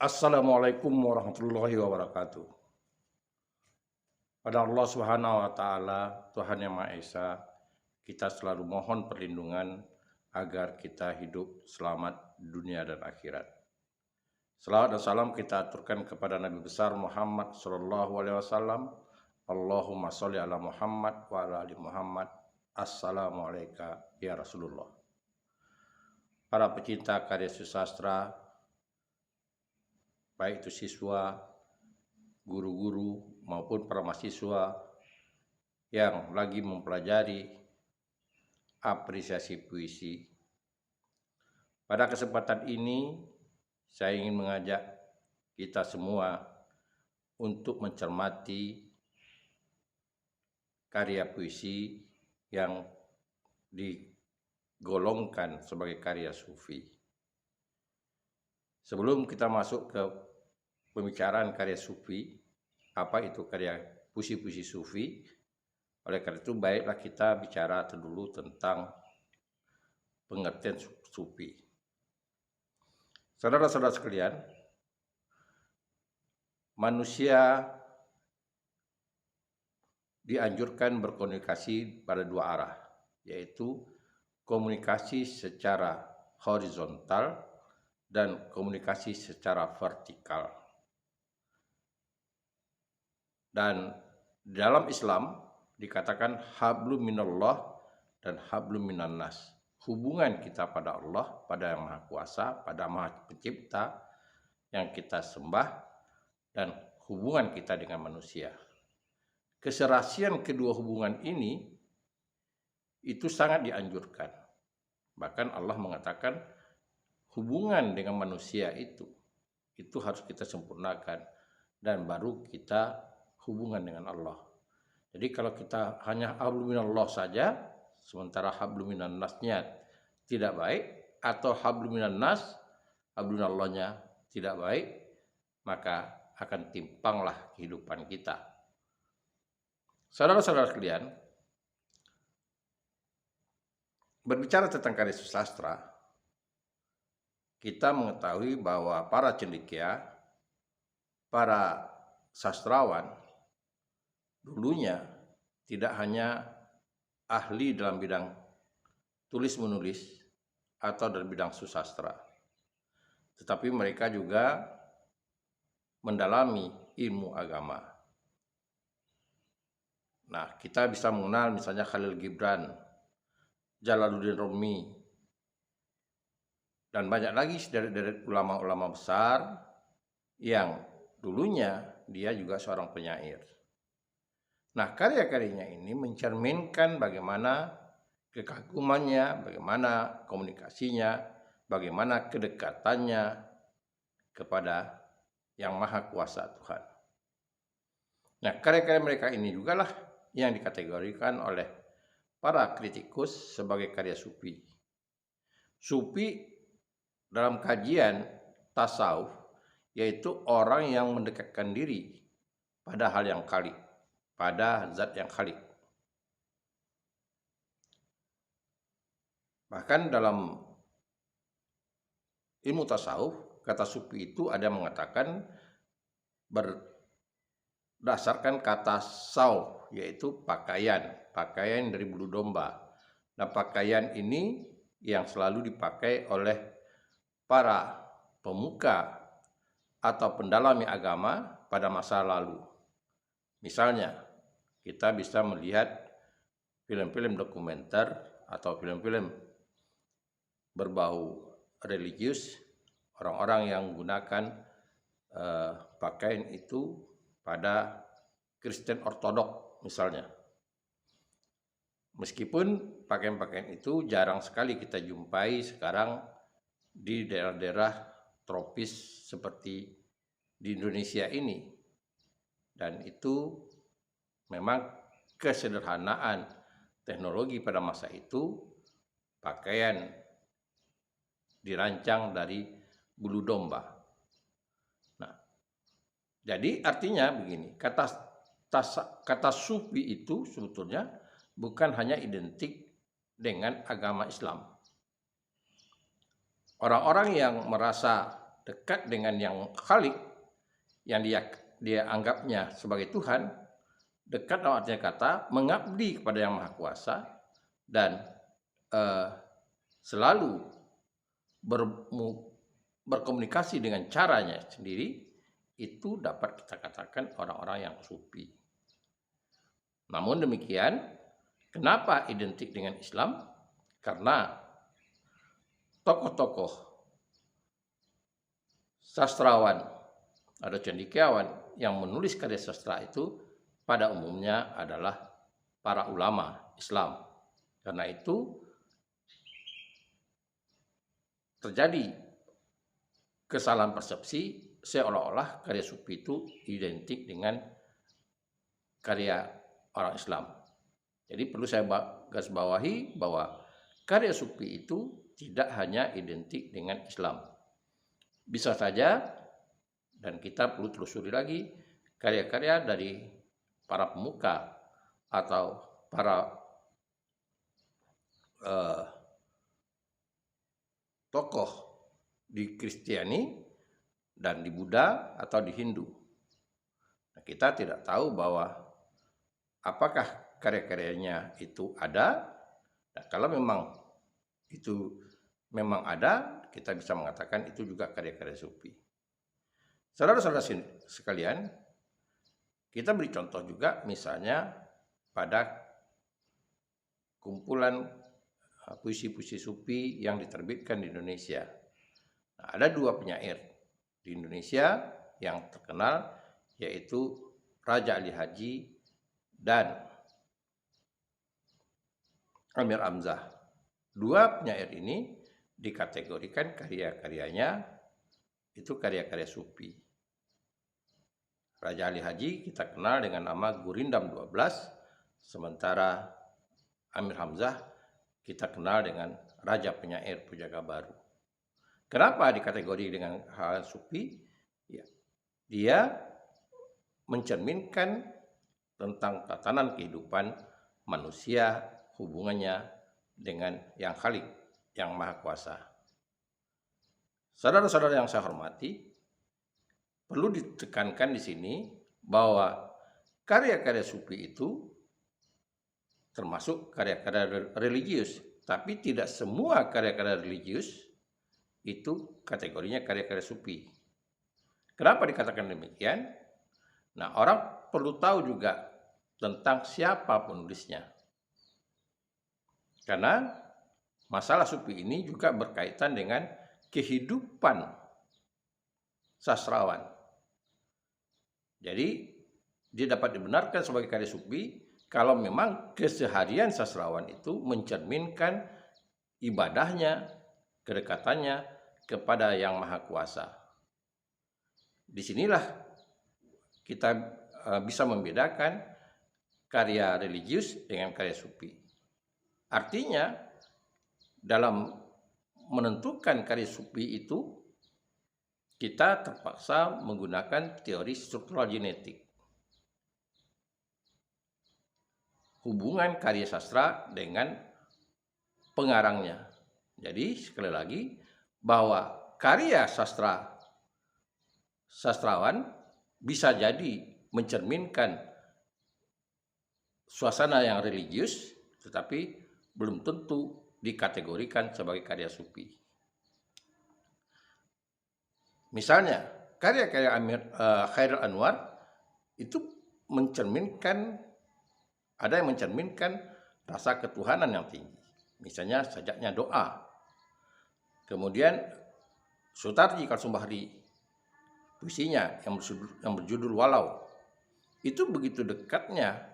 Assalamualaikum warahmatullahi wabarakatuh. Pada Allah Subhanahu wa Ta'ala, Tuhan Yang Maha Esa, kita selalu mohon perlindungan agar kita hidup selamat dunia dan akhirat. Salawat dan salam kita aturkan kepada Nabi besar Muhammad Sallallahu Alaihi Wasallam. Allahumma sholli ala Muhammad wa ala ali Muhammad. Assalamualaikum ya Rasulullah. Para pecinta karya sastra, baik itu siswa, guru-guru maupun para mahasiswa yang lagi mempelajari apresiasi puisi. Pada kesempatan ini saya ingin mengajak kita semua untuk mencermati karya puisi yang digolongkan sebagai karya sufi. Sebelum kita masuk ke pembicaraan karya sufi, apa itu karya puisi-puisi sufi, oleh karena itu baiklah kita bicara dulu tentang pengertian sufi. Saudara-saudara sekalian, manusia dianjurkan berkomunikasi pada dua arah, yaitu komunikasi secara horizontal dan komunikasi secara vertikal. Dan dalam Islam dikatakan hablum minallah dan hablum minannas. Hubungan kita pada Allah, pada Yang Maha Kuasa, pada Maha Pencipta yang kita sembah, dan hubungan kita dengan manusia. Keserasian kedua hubungan ini itu sangat dianjurkan. Bahkan Allah mengatakan hubungan dengan manusia itu harus kita sempurnakan, dan baru kita hubungan dengan Allah. Jadi kalau kita hanya hablum minallah saja, sementara hablum minannasnya tidak baik, atau hablum minannas, hablum minallahnya tidak baik, maka akan timpanglah kehidupan kita. Saudara-saudara sekalian, berbicara tentang karya sastra, kita mengetahui bahwa para cendekia, para sastrawan dulunya tidak hanya ahli dalam bidang tulis-menulis atau dalam bidang susastra, tetapi mereka juga mendalami ilmu agama. Nah, kita bisa mengenal misalnya Khalil Gibran, Jalaluddin Rumi, dan banyak lagi dari ulama-ulama besar yang dulunya dia juga seorang penyair. Nah, karya-karyanya ini mencerminkan bagaimana kekagumannya, bagaimana komunikasinya, bagaimana kedekatannya kepada Yang Maha Kuasa Tuhan. Nah, karya-karya mereka ini juga lah yang dikategorikan oleh para kritikus sebagai karya sufi. Sufi dalam kajian tasawuf yaitu orang yang mendekatkan diri pada hal yang khalik, pada zat yang khalik. Bahkan dalam ilmu tasawuf, kata sufi itu ada yang mengatakan berdasarkan kata saw, yaitu pakaian dari bulu domba. Nah, pakaian ini yang selalu dipakai oleh para pemuka atau pendalami agama pada masa lalu. Misalnya, kita bisa melihat film-film dokumenter atau film-film berbau religius, orang-orang yang menggunakan pakaian itu pada Kristen Ortodok misalnya. Meskipun pakaian-pakaian itu jarang sekali kita jumpai sekarang di daerah-daerah tropis seperti di Indonesia ini. Dan itu memang kesederhanaan teknologi pada masa itu, pakaian dirancang dari bulu domba. Nah, jadi artinya begini, kata sufi itu sebetulnya bukan hanya identik dengan agama Islam. Orang-orang yang merasa dekat dengan yang Khalik, yang dia anggapnya sebagai Tuhan, dekat dalam artinya kata mengabdi kepada Yang Maha Kuasa dan selalu berkomunikasi dengan caranya sendiri, itu dapat kita katakan orang-orang yang sufi. Namun demikian, kenapa identik dengan Islam? Karena tokoh-tokoh sastrawan atau cendekiawan yang menulis karya sastra itu pada umumnya adalah para ulama Islam. Karena itu terjadi kesalahan persepsi seolah-olah karya sufi itu identik dengan karya orang Islam. Jadi perlu saya garis bawahi bahwa karya sufi itu tidak hanya identik dengan Islam. Bisa saja, dan kita perlu telusuri lagi, karya-karya dari para pemuka atau para tokoh di Kristiani dan di Buddha atau di Hindu. Nah, kita tidak tahu bahwa apakah karya-karyanya itu ada. Nah, kalau memang itu memang ada, kita bisa mengatakan itu juga karya-karya sufi. Saudara-saudara sekalian, kita beri contoh juga misalnya pada kumpulan puisi-puisi sufi yang diterbitkan di Indonesia. Nah, ada dua penyair di Indonesia yang terkenal, yaitu Raja Ali Haji dan Amir Hamzah. Dua penyair ini dikategorikan karya-karyanya itu karya-karya sufi. Raja Ali Haji kita kenal dengan nama Gurindam 12, sementara Amir Hamzah kita kenal dengan Raja Penyair Pujangga Baru. Kenapa dikategori dengan hal sufi? Ya, dia mencerminkan tentang tatanan kehidupan manusia, hubungannya dengan Yang Khalik, Yang Maha Kuasa. Saudara-saudara yang saya hormati, perlu ditekankan di sini bahwa karya-karya sufi itu termasuk karya-karya religius, tapi tidak semua karya-karya religius itu kategorinya karya-karya sufi. Kenapa dikatakan demikian? Nah, orang perlu tahu juga tentang siapa penulisnya. Karena masalah sufi ini juga berkaitan dengan kehidupan sastrawan. Jadi, dia dapat dibenarkan sebagai karya sufi kalau memang keseharian sastrawan itu mencerminkan ibadahnya, kedekatannya kepada Yang Maha Kuasa. Disinilah kita bisa membedakan karya religius dengan karya sufi. Artinya, dalam menentukan karya sufi itu, kita terpaksa menggunakan teori struktural genetik. Hubungan karya sastra dengan pengarangnya. Jadi, sekali lagi, bahwa karya sastrawan bisa jadi mencerminkan suasana yang religius, tetapi belum tentu dikategorikan sebagai karya sufi. Misalnya, karya-karya Khairil Anwar itu ada yang mencerminkan rasa ketuhanan yang tinggi. Misalnya sajaknya doa. Kemudian Sutarji Kalsumbahri, puisinya yang berjudul Walau, itu begitu dekatnya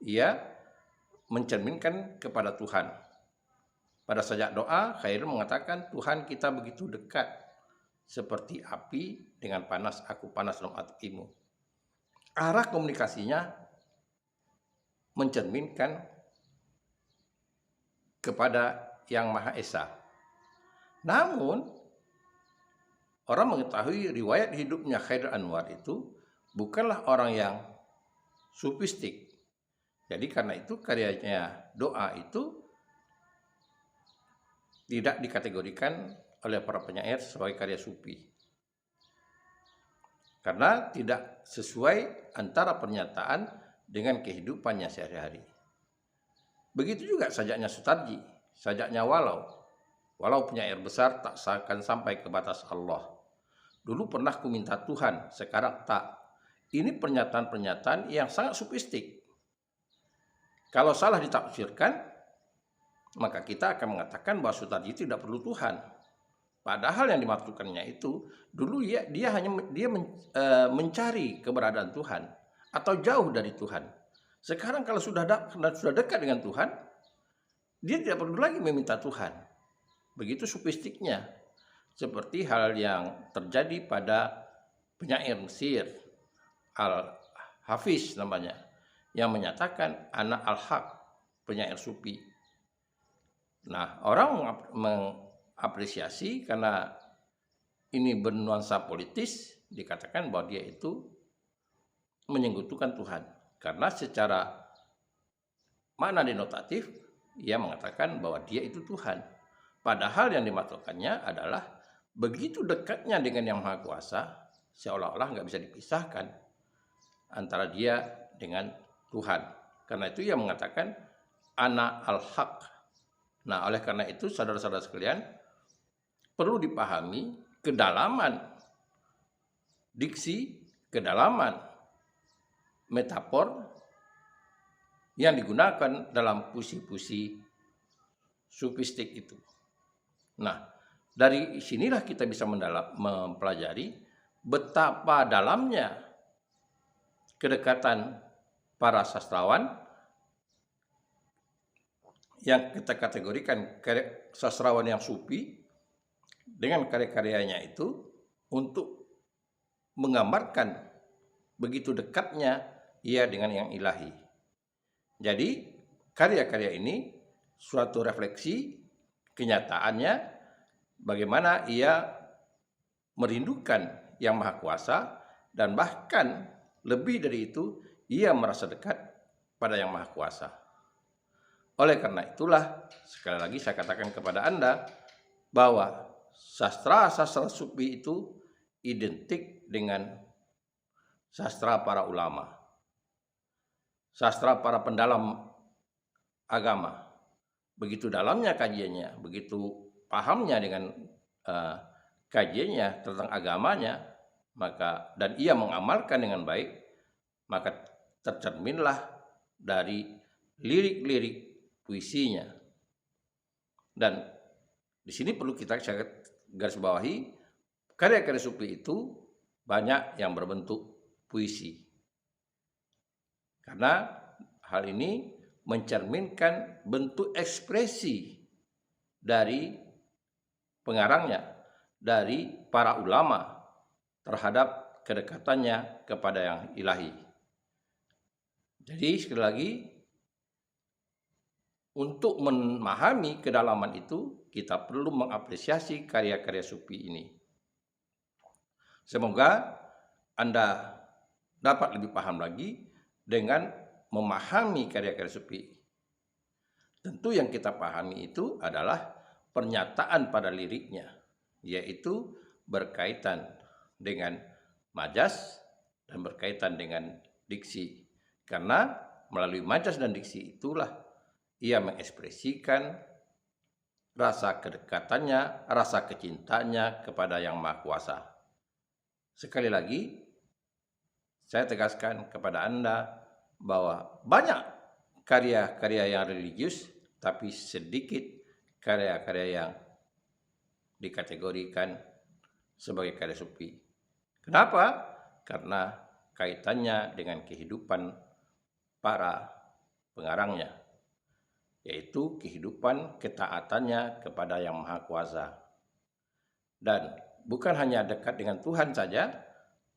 ia mencerminkan kepada Tuhan. Pada sajak doa, Khairil mengatakan, Tuhan kita begitu dekat, seperti api dengan panas, aku panas dalam apimu. Arah komunikasinya mencerminkan kepada Yang Maha Esa. Namun, orang mengetahui riwayat hidupnya Khairil Anwar itu bukanlah orang yang sufistik. Jadi karena itu karyanya doa itu tidak dikategorikan oleh para penyair sebagai karya sufi. karena tidak sesuai antara pernyataan dengan kehidupannya sehari-hari. Begitu juga sajaknya Sutarji, sajaknya walau punya air besar tak akan sampai ke batas Allah. Dulu pernah ku minta Tuhan, sekarang tak. Ini pernyataan-pernyataan yang sangat sofistik. Kalau salah ditafsirkan, maka kita akan mengatakan bahwa Sutarji tidak perlu Tuhan. Padahal yang dimaksudkannya itu dulu dia hanya mencari keberadaan Tuhan atau jauh dari Tuhan. Sekarang kalau sudah dekat dengan Tuhan, dia tidak perlu lagi meminta Tuhan. Begitu sofistiknya. Seperti hal yang terjadi pada penyair Mesir, Al-Hafiz namanya, yang menyatakan anak al-haq, penyair sufi. Nah, orang mengapresiasi karena ini bernuansa politis, dikatakan bahwa dia itu menyekutukan Tuhan. Karena secara makna denotatif, ia mengatakan bahwa dia itu Tuhan. Padahal yang dimaksudkannya adalah begitu dekatnya dengan Yang Maha Kuasa, seolah-olah nggak bisa dipisahkan antara dia dengan Tuhan. Karena itu ia mengatakan ana al-haq. Nah, oleh karena itu saudara-saudara sekalian, perlu dipahami kedalaman diksi, kedalaman metafor yang digunakan dalam puisi-puisi sofistik itu. Nah, dari sinilah kita bisa mempelajari betapa dalamnya kedekatan para sastrawan yang kita kategorikan sastrawan yang sufi dengan karya-karyanya itu untuk menggambarkan begitu dekatnya ia dengan yang ilahi. Jadi karya-karya ini suatu refleksi kenyataannya bagaimana ia merindukan Yang Maha Kuasa, dan bahkan lebih dari itu ia merasa dekat pada Yang Maha Kuasa. Oleh karena itulah sekali lagi saya katakan kepada Anda bahwa sastra-sastra sufi itu identik dengan sastra para ulama, sastra para pendalam agama. Begitu dalamnya kajiannya, begitu pahamnya dengan kajiannya tentang agamanya, maka dan ia mengamalkan dengan baik, maka tercerminlah dari lirik-lirik puisinya. Dan di sini perlu kita garis bawahi, karya-karya sufi itu banyak yang berbentuk puisi. Karena hal ini mencerminkan bentuk ekspresi dari pengarangnya, dari para ulama terhadap kedekatannya kepada yang ilahi. Jadi sekali lagi, untuk memahami kedalaman itu, kita perlu mengapresiasi karya-karya sufi ini. Semoga Anda dapat lebih paham lagi dengan memahami karya-karya sufi. Tentu yang kita pahami itu adalah pernyataan pada liriknya, yaitu berkaitan dengan majas dan berkaitan dengan diksi. Karena melalui majas dan diksi itulah ia mengekspresikan rasa kedekatannya, rasa kecintanya kepada Yang Maha Kuasa. Sekali lagi, saya tegaskan kepada Anda bahwa banyak karya-karya yang religius, tapi sedikit karya-karya yang dikategorikan sebagai karya sufi. Kenapa? Karena kaitannya dengan kehidupan para pengarangnya, yaitu kehidupan ketaatannya kepada Yang Maha Kuasa. Dan bukan hanya dekat dengan Tuhan saja,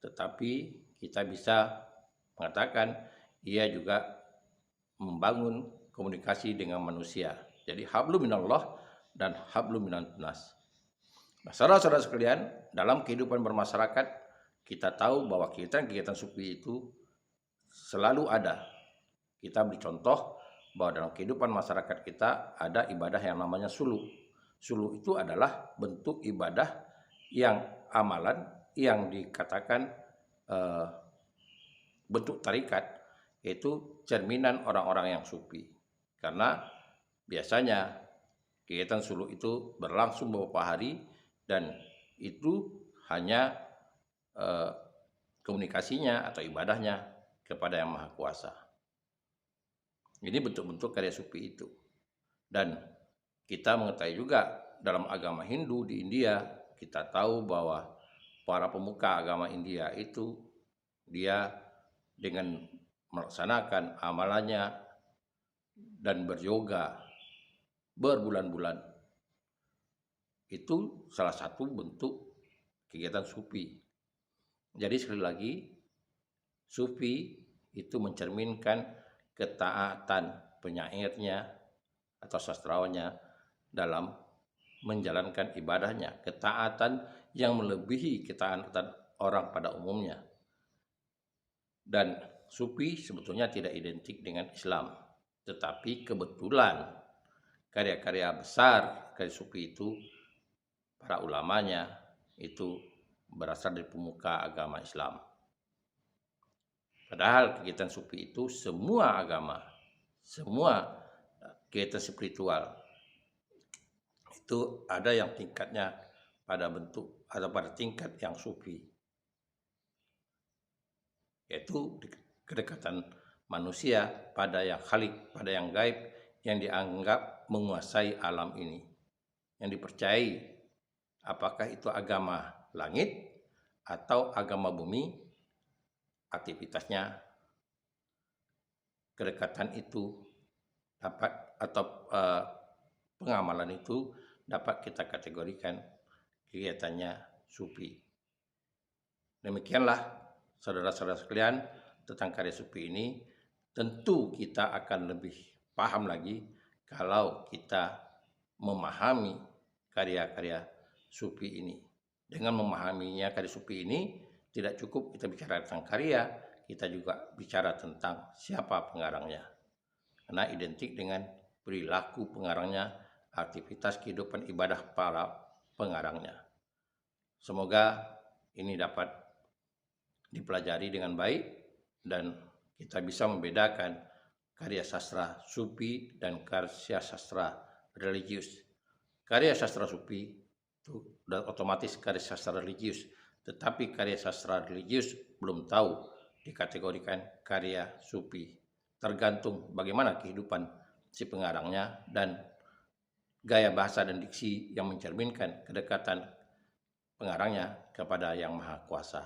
tetapi kita bisa mengatakan ia juga membangun komunikasi dengan manusia. Jadi hablum minallah dan hablum minan nas. Nah, saudara-saudara sekalian, dalam kehidupan bermasyarakat kita tahu bahwa kegiatan-kegiatan sufi itu selalu ada. Kita beri contoh bahwa dalam kehidupan masyarakat kita ada ibadah yang namanya suluh. Suluh itu adalah bentuk ibadah yang amalan yang dikatakan eh, bentuk tarikat, yaitu cerminan orang-orang yang sufi. Karena biasanya kegiatan suluk itu berlangsung beberapa hari dan itu hanya eh, komunikasinya atau ibadahnya kepada Yang Maha Kuasa. Ini bentuk-bentuk karya sufi itu. Dan kita mengetahui juga dalam agama Hindu di India, kita tahu bahwa para pemuka agama India itu dia dengan melaksanakan amalannya dan beryoga berbulan-bulan, itu salah satu bentuk kegiatan sufi. Jadi sekali lagi, sufi itu mencerminkan ketaatan penyairnya atau sastrawannya dalam menjalankan ibadahnya, ketaatan yang melebihi ketaatan orang pada umumnya. Dan sufi sebetulnya tidak identik dengan Islam, tetapi kebetulan karya-karya besar karya sufi itu, para ulamanya itu berasal dari pemuka agama Islam. Padahal kegiatan sufi itu semua agama, semua kegiatan spiritual itu ada yang tingkatnya pada bentuk atau pada tingkat yang sufi, yaitu kedekatan manusia pada yang khalik, pada yang gaib, yang dianggap menguasai alam ini, yang dipercayai apakah itu agama langit atau agama bumi, aktivitasnya kedekatan itu dapat atau pengamalan itu dapat kita kategorikan kegiatannya sufi. Demikianlah saudara-saudara sekalian tentang karya sufi ini. Tentu kita akan lebih paham lagi kalau kita memahami karya-karya sufi ini. Dengan memahaminya karya sufi ini, tidak cukup kita bicara tentang karya, kita juga bicara tentang siapa pengarangnya. Karena identik dengan perilaku pengarangnya, aktivitas kehidupan ibadah para pengarangnya. Semoga ini dapat dipelajari dengan baik dan kita bisa membedakan karya sastra sufi dan karya sastra religius. Karya sastra sufi itu otomatis karya sastra religius, tetapi karya sastra religius belum tahu dikategorikan karya sufi. Tergantung bagaimana kehidupan si pengarangnya dan gaya bahasa dan diksi yang mencerminkan kedekatan pengarangnya kepada Yang Maha Kuasa.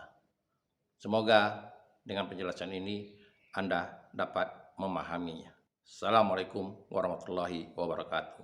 Semoga dengan penjelasan ini Anda dapat memahaminya. Assalamualaikum warahmatullahi wabarakatuh.